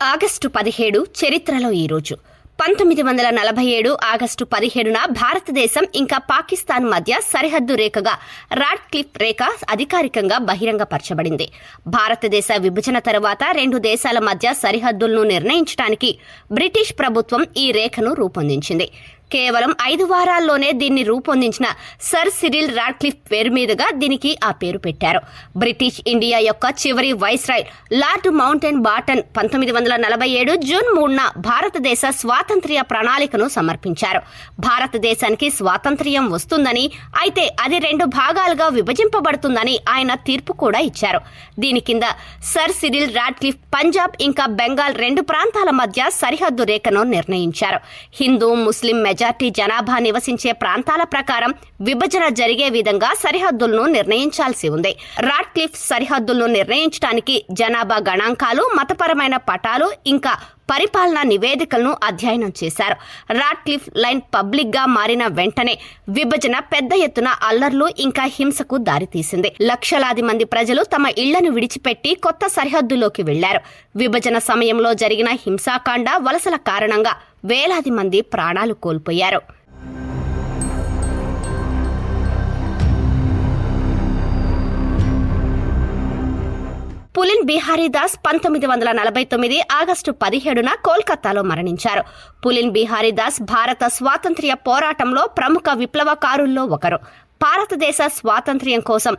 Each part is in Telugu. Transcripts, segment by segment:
ఆగస్టు 17 చరిత్రలో ఈరోజు 1947 ఆగస్టు 17న భారతదేశం ఇంకా పాకిస్తాన్ మధ్య సరిహద్దు రేఖగా రాడ్క్లిఫ్ రేఖ అధికారికంగా బహిరంగపరచబడింది. భారతదేశ విభజన తర్వాత రెండు దేశాల మధ్య సరిహద్దులను నిర్ణయించడానికి బ్రిటిష్ ప్రభుత్వం ఈ రేఖను రూపొందించింది. కేవలం 5 వారాల్లోనే దీన్ని రూపొందించిన సర్ సిరిల్ రాడ్క్లిఫ్ పేరు మీదుగా దీనికి ఆ పేరు పెట్టారు. బ్రిటిష్ ఇండియా యొక్క చివరి వైస్రాయ్ లార్డ్ మౌంటెన్ బాటన్ 1947 జూన్ 3న భారతదేశ స్వాతంత్ర్య ప్రణాళికను సమర్పించారు. భారతదేశానికి స్వాతంత్ర్యం వస్తుందని, అయితే అది 2 భాగాలుగా విభజింపబడుతుందని ఆయన తీర్పు కూడా ఇచ్చారు. దీని కింద సర్ సిరిల్ రాడ్క్లిఫ్ పంజాబ్ ఇంకా బెంగాల్ 2 ప్రాంతాల మధ్య సరిహద్దు రేఖను నిర్ణయించారు. హిందూ ముస్లిం మెజార్టీ జనాభా నివసించే ప్రాంతాల ప్రకారం విభజన జరిగే విధంగా సరిహద్దులను నిర్ణయించాల్సి ఉంది. రాడ్క్లిఫ్ సరిహద్దులను నిర్ణయించడానికి జనాభా గణాంకాలు, మతపరమైన పటాలు ఇంకా పరిపాలనా నివేదికలను అధ్యయనం చేశారు. రాడ్క్లిఫ్ లైన్ పబ్లిక్ గా మారిన వెంటనే విభజన పెద్ద ఎత్తున అల్లర్లు ఇంకా హింసకు దారితీసింది. లక్షలాది మంది ప్రజలు తమ ఇళ్లను విడిచిపెట్టి కొత్త సరిహద్దులోకి వెళ్లారు. విభజన సమయంలో జరిగిన హింసాకాండ, వలసల కారణంగా వేలాది మంది ప్రాణాలు కోల్పోయారు. పులిన్ బిహారీదాస్ 1949 ఆగస్టు 17న కోల్కతాలో మరణించారు. పులిన్ బిహారీదాస్ భారత స్వాతంత్ర్య పోరాటంలో ప్రముఖ విప్లవకారుల్లో ఒకరు. భారతదేశ స్వాతంత్ర్యం కోసం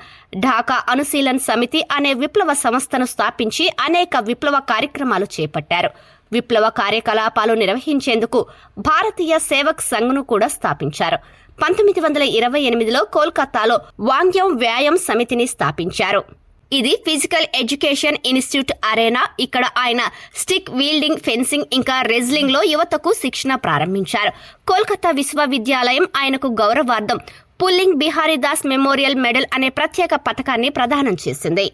ఢాకా అనుశీలన్ సమితి అనే విప్లవ సంస్థను స్థాపించి అనేక విప్లవ కార్యక్రమాలు చేపట్టారు. విప్లవ కార్యకలాపాలు నిర్వహించేందుకు భారతీయ సేవక్ సంఘ్ను కూడా స్థాపించారు. 1928లో కోల్కతాలో వాంగ్యం వ్యాయామ్ సమితిని స్థాపించారు. ఇది ఫిజికల్ ఎడ్యుకేషన్ ఇన్స్టిట్యూట్ అరేనా. ఇక్కడ ఆయన స్టిక్ వీల్డింగ్, ఫెన్సింగ్ ఇంకా రెజ్లింగ్ లో యువతకు శిక్షణ ప్రారంభించారు. కోల్కతా విశ్వవిద్యాలయం ఆయనకు గౌరవార్థం పుల్లింగ్ బిహారీదాస్ మెమోరియల్ మెడల్ అనే ప్రత్యేక పథకాన్ని ప్రదానం చేసింది.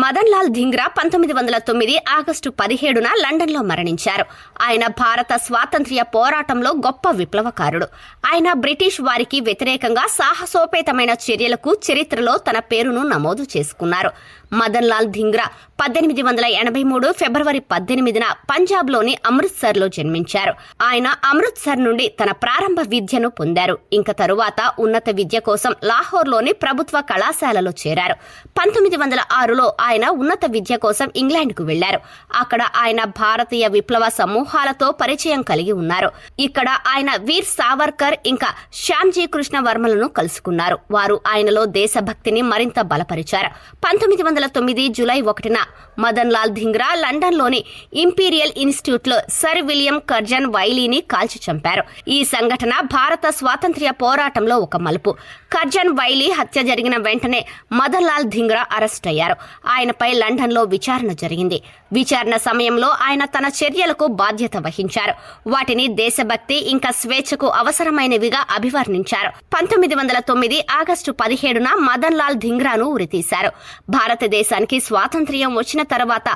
మదన్ లాల్ ధింగ్రా 1909 ఆగస్టు 17న లండన్లో మరణించారు. ఆయన భారత స్వాతంత్ర్య పోరాటంలో గొప్ప విప్లవకారుడు. ఆయన బ్రిటిష్ వారికి వ్యతిరేకంగా సాహసోపేతమైన చర్యలకు చరిత్రలో తన పేరును నమోదు చేసుకున్నారు. మదన్ లాల్ ధింగ్రా 1883 ఫిబ్రవరి 18న పంజాబ్లోని అమృత్సర్లో జన్మించారు. ఆయన అమృత్సర్ నుండి తన ప్రారంభ విద్యను పొందారు. ఇంక తరువాత ఉన్నత విద్య కోసం లాహోర్లోని ప్రభుత్వ కళాశాలలో చేరారు. 1906లో ఆయన ఉన్నత విద్య కోసం ఇంగ్లాండ్కు వెళ్లారు. అక్కడ ఆయన భారతీయ విప్లవ సమూహాలతో పరిచయం కలిగి ఉన్నారు. ఇక్కడ ఆయన వీర్ సావర్కర్ ఇంకా శ్యామ్జీ కృష్ణ వర్మలను కలుసుకున్నారు. వారు ఆయనలో దేశభక్తిని మరింత బలపరిచారు. 1909 జూలై 1న మదన్ లాల్ ధింగ్రా లండన్లోని ఇంపీరియల్ ఇన్స్టిట్యూట్లో సర్ విలియం కర్జన్ వైలీని కాల్చి చంపారు. ఈ సంఘటన భారత స్వాతంత్ర్య పోరాటంలో ఒక మలుపు. కర్జన్ వైలీ హత్య జరిగిన వెంటనే మదన్ లాల్ ధింగ్రా అరెస్ట్ అయ్యారు. ఆయనపై లండన్లో విచారణ జరిగింది. విచారణ సమయంలో ఆయన తన చర్యలకు బాధ్యత వహించారు. వాటిని దేశభక్తి ఇంకా స్వేచ్ఛకు అవసరమైనవిగా అభివర్ణించారు. 1909 ఆగస్టు 17న మదన్ లాల్ ధింగ్రాను ఉరితీశారు. భారతదేశానికి స్వాతంత్ర్యం వచ్చిన తర్వాత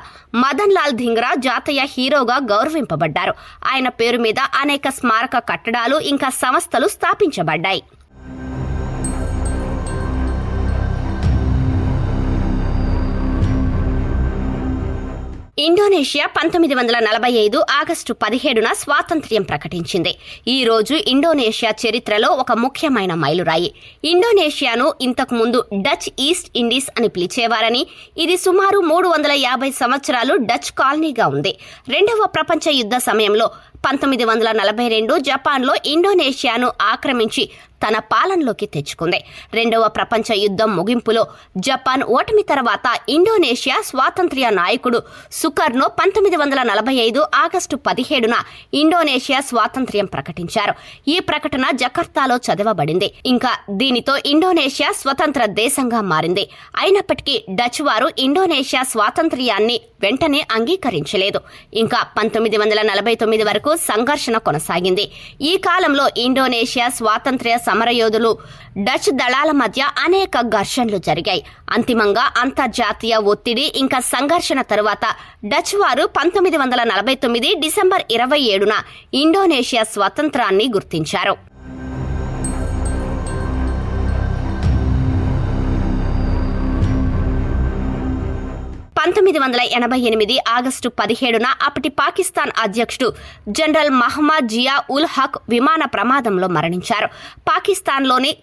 మదన్ లాల్ ధింగ్రా జాతీయ హీరోగా గౌరవింపబడ్డారు. ఆయన పేరు మీద అనేక స్మారక కట్టడాలు ఇంకా సంస్థలు స్థాపించబడ్డాయి. ఇండోనేషియా 1945 ఆగస్టు 17న స్వాతంత్ర్యం ప్రకటించింది. ఈ రోజు ఇండోనేషియా చరిత్రలో ఒక ముఖ్యమైన మైలురాయి. ఇండోనేషియాను ఇంతకు ముందు డచ్ ఈస్ట్ ఇండీస్ అని పిలిచేవారని, ఇది సుమారు 350 సంవత్సరాలు డచ్ కాలనీగా ఉంది. 2వ ప్రపంచ యుద్ధ సమయంలో 1942 జపాన్లో ఇండోనేషియాను ఆక్రమించి తన పాలనలోకి తెచ్చుకుంది. 2వ ప్రపంచ యుద్ధం ముగింపులో జపాన్ ఓటమి తర్వాత ఇండోనేషియా స్వాతంత్ర్య నాయకుడు సుకర్నో 1945 ఆగస్టు 17న ఇండోనేషియా స్వాతంత్ర్యం ప్రకటించారు. ఈ ప్రకటన జకర్తాలో చదవబడింది. ఇంకా దీనితో ఇండోనేషియా స్వతంత్ర దేశంగా మారింది. అయినప్పటికీ డచ్ వారు ఇండోనేషియా స్వాతంత్ర్యాన్ని వెంటనే అంగీకరించలేదు. ఇంకా 1949 వరకు సంఘర్షణ కొనసాగింది. ఈ కాలంలో ఇండోనేషియా స్వాతంత్ర్య సమరయోధులు, డచ్ దళాల మధ్య అనేక ఘర్షణలు జరిగాయి. అంతిమంగా అంతర్జాతీయ ఒత్తిడి ఇంకా సంఘర్షణ తరువాత డచ్ వారు 1949 డిసెంబర్ 27న ఇండోనేషియా స్వాతంత్రాన్ని గుర్తించారు. 1988 ఆగస్టు 17న అప్పటి పాకిస్తాన్ అధ్యక్షుడు జనరల్ మహమ్మద్ జియా ఉల్ హక్ విమాన ప్రమాదంలో మరణించారు. పాకిస్తాన్లోని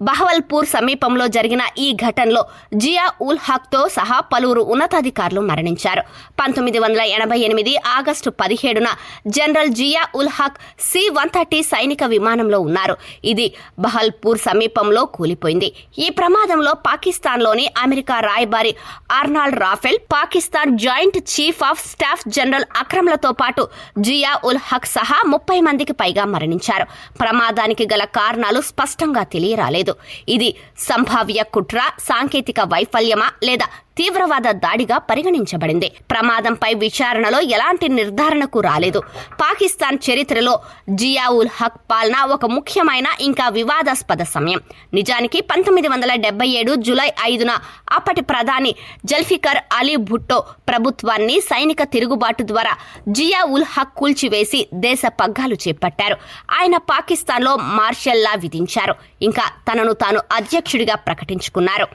బహవల్పూర్ సమీపంలో జరిగిన ఈ ఘటనలో జియా ఉల్ హక్తో సహా పలువురు ఉన్నతాధికారులు మరణించారు. 1988 ఆగస్టు 17న జనరల్ జియా ఉల్ హక్ C-130 సైనిక విమానంలో ఉన్నారు. ఇది బహల్పూర్ సమీపంలో కూలిపోయింది. ఈ ప్రమాదంలో పాకిస్తాన్లోని అమెరికా రాయబారి Arnold Raphel, Pakistan joint chief of staff general అక్రమ్లతో పాటు జియా ఉల్ హక్ సహా 30 మందికి పైగా మరణించారు. ప్రమాదానికి గల కారణాలు స్పష్టంగా తెలియరాలేదు. ఇది సంభావ్య కుట్ర, సాంకేతిక వైఫల్యమా లేదా తీవ్రవాద దాడిగా పరిగణించబడింది. ప్రమాదంపై విచారణలో ఎలాంటి నిర్ధారణకు రాలేదు. పాకిస్తాన్ చరిత్రలో జియా ఉల్ హక్ పాలన ఒక ముఖ్యమైన ఇంకా వివాదాస్పద సమయం. నిజానికి 1977 జూలై 5న అప్పటి ప్రధాని జుల్ఫికర్ అలీ భుట్టో ప్రభుత్వాన్ని సైనిక తిరుగుబాటు ద్వారా జియా ఉల్ హక్ కూల్చివేసి దేశ పగ్గాలు చేపట్టారు. ఆయన పాకిస్తాన్లో మార్షల్ లా విధించారు. ఇంకా తనను తాను అధ్యక్షుడిగా ప్రకటించుకున్నారు.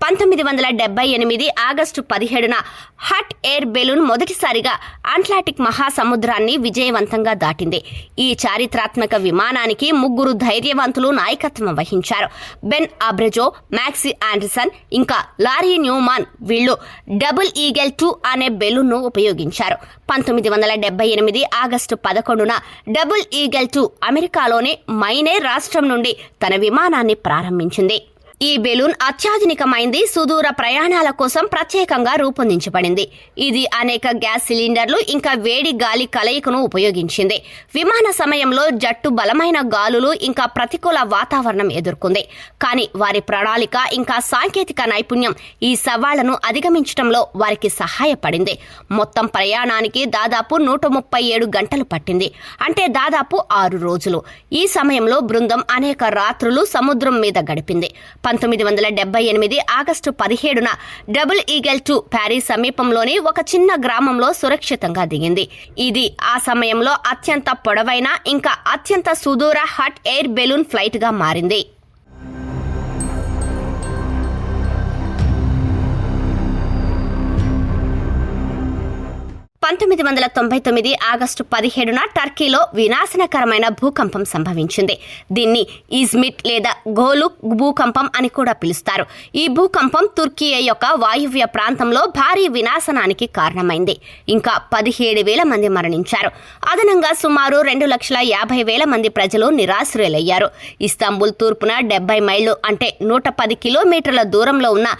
1978 ఆగస్టు 17న హాట్ ఎయిర్ బెలూన్ మొదటిసారిగా అట్లాంటిక్ మహాసముద్రాన్ని విజయవంతంగా దాటింది. ఈ చారిత్రాత్మక విమానానికి 3 ధైర్యవంతులు నాయకత్వం వహించారు. బెన్ అబ్రెజో, మ్యాక్సీ ఆండర్సన్ ఇంకా లారీ న్యూమాన్. వీళ్లు డబుల్ ఈగల్ 2 అనే బెలూన్ను ఉపయోగించారు. 1978 ఆగస్టు 11న డబుల్ ఈగల్ 2 అమెరికాలోని మైనే రాష్ట్రం నుండి తన విమానాన్ని ప్రారంభించింది. ఈ బెలూన్ అత్యాధునికమైంది, సుదూర ప్రయాణాల కోసం ప్రత్యేకంగా రూపొందించబడింది. ఇది అనేక గ్యాస్ సిలిండర్లు ఇంకా వేడి గాలి కలయికను ఉపయోగించింది. విమాన సమయంలో జట్టు బలమైన గాలులు ఇంకా ప్రతికూల వాతావరణం ఎదుర్కొంది. కానీ వారి ప్రణాళిక ఇంకా సాంకేతిక నైపుణ్యం ఈ సవాళ్లను అధిగమించడంలో వారికి సహాయపడింది. మొత్తం ప్రయాణానికి దాదాపు 137 గంటలు పట్టింది, అంటే దాదాపు 6 రోజులు. ఈ సమయంలో బృందం అనేక రాత్రులు సముద్రం మీద గడిపింది. 1978 ఆగస్టు 17న డబుల్ ఈగల్ 2 ప్యారిస్ సమీపంలోని ఒక చిన్న గ్రామంలో సురక్షితంగా దిగింది. ఇది ఆ సమయంలో అత్యంత పొడవైన ఇంకా అత్యంత సుదూర హాట్ ఎయిర్ బెలూన్ ఫ్లైట్ గా మారింది. 1999 ఆగస్టు 17న టర్కీలో వినాశనకరమైన భూకంపం సంభవించింది. దీన్ని ఇజ్మిట్ లేదా గోలుక్ భూకంపం అని కూడా పిలుస్తారు. ఈ భూకంపం తుర్కియా యొక్క వాయువ్య ప్రాంతంలో భారీ వినాశనానికి కారణమైంది. ఇంకా 17,000 మంది మరణించారు. అదనంగా సుమారు 2,50,000 మంది ప్రజలు నిరాశ్రయులయ్యారు. ఇస్తాంబుల్ తూర్పున 70 మైళ్లు అంటే 110 కిలోమీటర్ల దూరంలో ఉన్న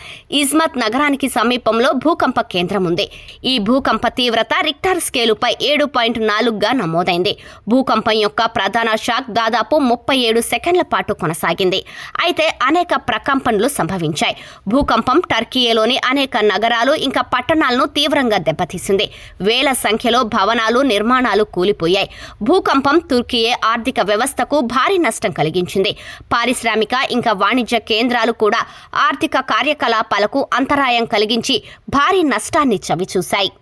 ఇజ్మత్ నగరానికి సమీపంలో భూకంప కేంద్రం ఉంది. ఈ భూకంప తీవ్రత రిక్టర్ స్కేలుపై 7.4గా నమోదైంది. భూకంపం యొక్క ప్రధాన షాక్ దాదాపు 37 సెకండ్ల పాటు కొనసాగింది. అయితే అనేక ప్రకంపనలు సంభవించాయి. భూకంపం టర్కీలోని అనేక నగరాలు ఇంకా పట్టణాలను తీవ్రంగా దెబ్బతీసింది. వేల సంఖ్యలో భవనాలు, నిర్మాణాలు కూలిపోయాయి. భూకంపం తుర్కియే ఆర్థిక వ్యవస్థకు భారీ నష్టం కలిగించింది. పారిశ్రామిక ఇంకా వాణిజ్య కేంద్రాలు కూడా ఆర్థిక కార్యకలాపాలకు అంతరాయం కలిగించి భారీ నష్టాన్ని చవిచూశాయి.